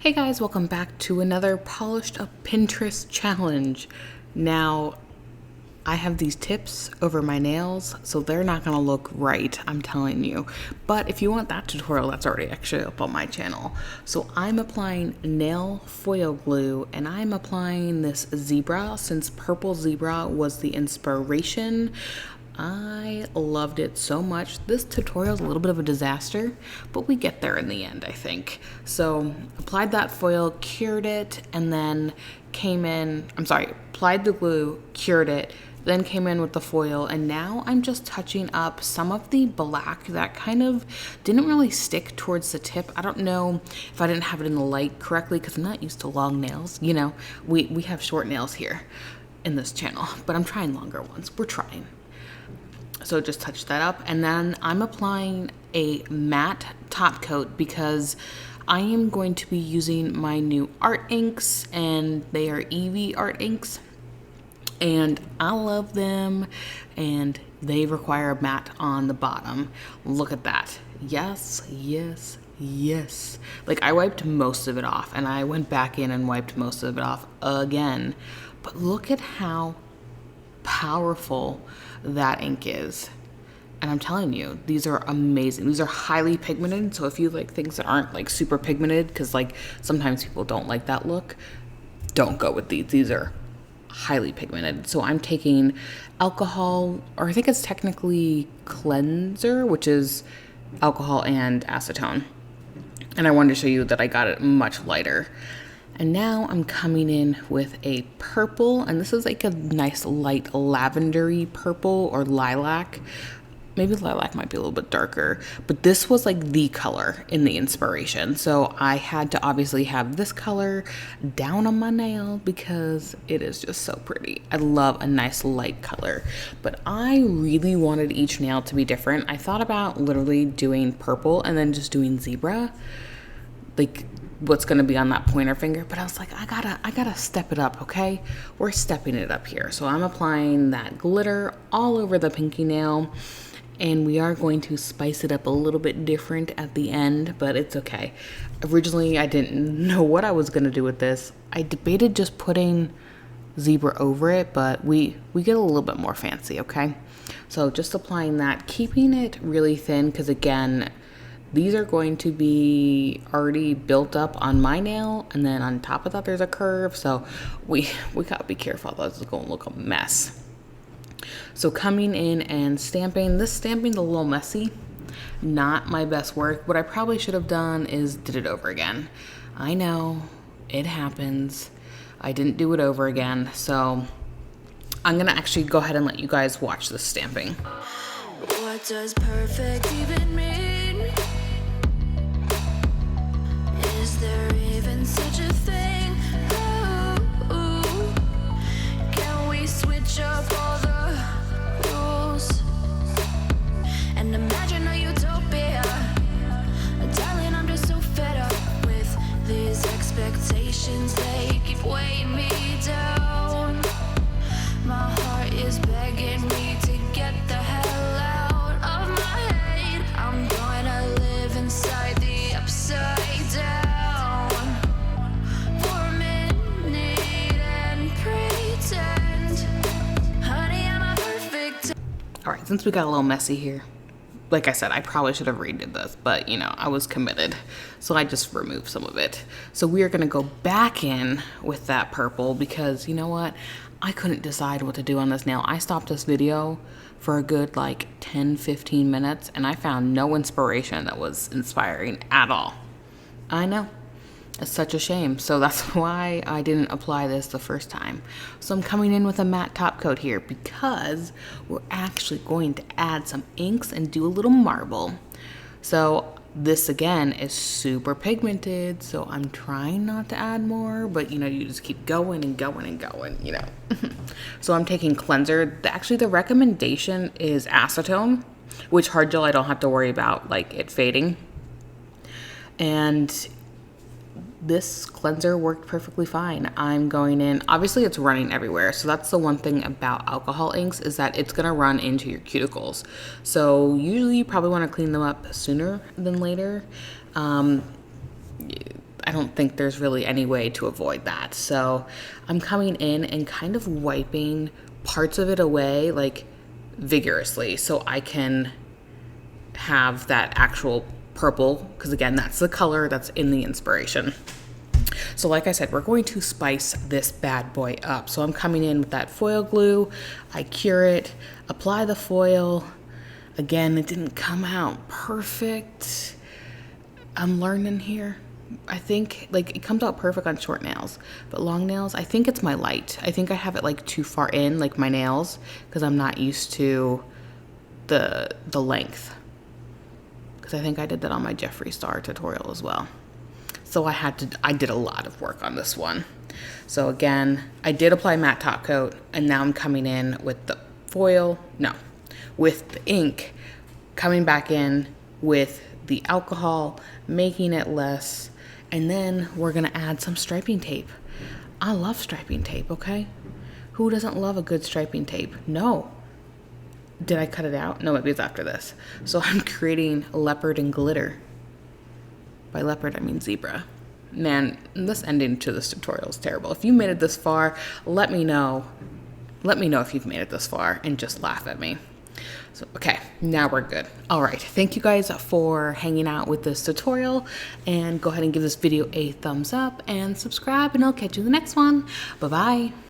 Hey guys, welcome back to another polished up Pinterest challenge. Now, I have these tips over my nails, so they're not gonna look right, I'm telling you. But if you want that tutorial, that's already actually up on my channel. So I'm applying nail foil glue, and I'm applying this zebra since purple zebra was the inspiration. I loved it so much. This tutorial is a little bit of a disaster, but we get there in the end, I think. So applied that foil, cured it, and then applied the glue, cured it, then came in with the foil, and now I'm just touching up some of the black that kind of didn't really stick towards the tip. I don't know if I didn't have it in the light correctly because I'm not used to long nails. You know, we have short nails here in this channel, but I'm trying longer ones. We're trying. So just touch that up, and then I'm applying a matte top coat because I am going to be using my new art inks, and they are Eevee art inks, and I love them, and they require a matte on the bottom. Look at that. Yes, yes, yes. Like, I wiped most of it off, and I went back in and wiped most of it off again, but look at how powerful that ink is. And I'm telling you, these are amazing. These are highly pigmented, so if you like things that aren't like super pigmented, because like sometimes people don't like that look, don't go with these. These are highly pigmented. So I'm taking alcohol, or I think it's technically cleanser, which is alcohol and acetone, and I wanted to show you that I got it much lighter. And now I'm coming in with a purple, and this is like a nice light lavendery purple or lilac. Maybe lilac might be a little bit darker, but this was like the color in the inspiration. So I had to obviously have this color down on my nail because it is just so pretty. I love a nice light color, but I really wanted each nail to be different. I thought about literally doing purple and then just doing zebra, like what's going to be on that pointer finger, but I was like, I gotta step it up. Okay, we're stepping it up here. So I'm applying that glitter all over the pinky nail, and we are going to spice it up a little bit different at the end, but it's okay. Originally, I didn't know what I was going to do with this. I debated just putting zebra over it, but we get a little bit more fancy. Okay, so just applying that, keeping it really thin, because again, these are going to be already built up on my nail, and then on top of that there's a curve, so we gotta be careful, otherwise it's gonna look a mess. So coming in and stamping. This stamping's a little messy, not my best work. What I probably should have done is did it over again. I know, it happens. I didn't do it over again, so I'm gonna actually go ahead and let you guys watch this stamping. What does perfect even mean? Is there even such a thing? Ooh, can we switch up all the rules and imagine a utopia? Darling, I'm just so fed up with these expectations. They keep weighing me down. My heart is begging me to get the hell out of my head. I'm gonna live inside the upside down for a minute and pretend, honey, I'm a perfect. All right, since we got a little messy here, like I said, I probably should have redid this, but you know, I was committed, so I just removed some of it. So we are gonna go back in with that purple because you know what? I couldn't decide what to do on this nail. I stopped this video for a good like 10-15 minutes, and I found no inspiration that was inspiring at all. I know. It's such a shame. So that's why I didn't apply this the first time. So I'm coming in with a matte top coat here because we're actually going to add some inks and do a little marble. So this again is super pigmented, so I'm trying not to add more, but you know, you just keep going and going and going, you know. So I'm taking cleanser. Actually, the recommendation is acetone, which hard gel I don't have to worry about like it fading. And this cleanser worked perfectly fine. I'm going in, obviously it's running everywhere. So that's the one thing about alcohol inks, is that it's gonna run into your cuticles. So usually you probably wanna clean them up sooner than later. I don't think there's really any way to avoid that. So I'm coming in and kind of wiping parts of it away, like vigorously, so I can have that actual purple, because again, that's the color that's in the inspiration. So like I said, we're going to spice this bad boy up. So I'm coming in with that foil glue, I cure it, apply the foil. Again, it didn't come out perfect. I'm learning here. I think like it comes out perfect on short nails, but long nails, I think it's my light. I think I have it like too far in, like my nails, because I'm not used to the length. Because I think I did that on my Jeffree Star tutorial as well. So I did a lot of work on this one. So again, I did apply matte top coat, and now I'm coming in with the with the ink, coming back in with the alcohol, making it less, and then we're gonna add some striping tape. I love striping tape, okay? Who doesn't love a good striping tape? No. Did I cut it out? No, maybe it's after this. So I'm creating leopard and glitter. By leopard, I mean zebra. Man, this ending to this tutorial is terrible. If you made it this far, let me know. Let me know if you've made it this far and just laugh at me. So, okay, now we're good. All right, thank you guys for hanging out with this tutorial, and go ahead and give this video a thumbs up and subscribe, and I'll catch you in the next one. Bye-bye.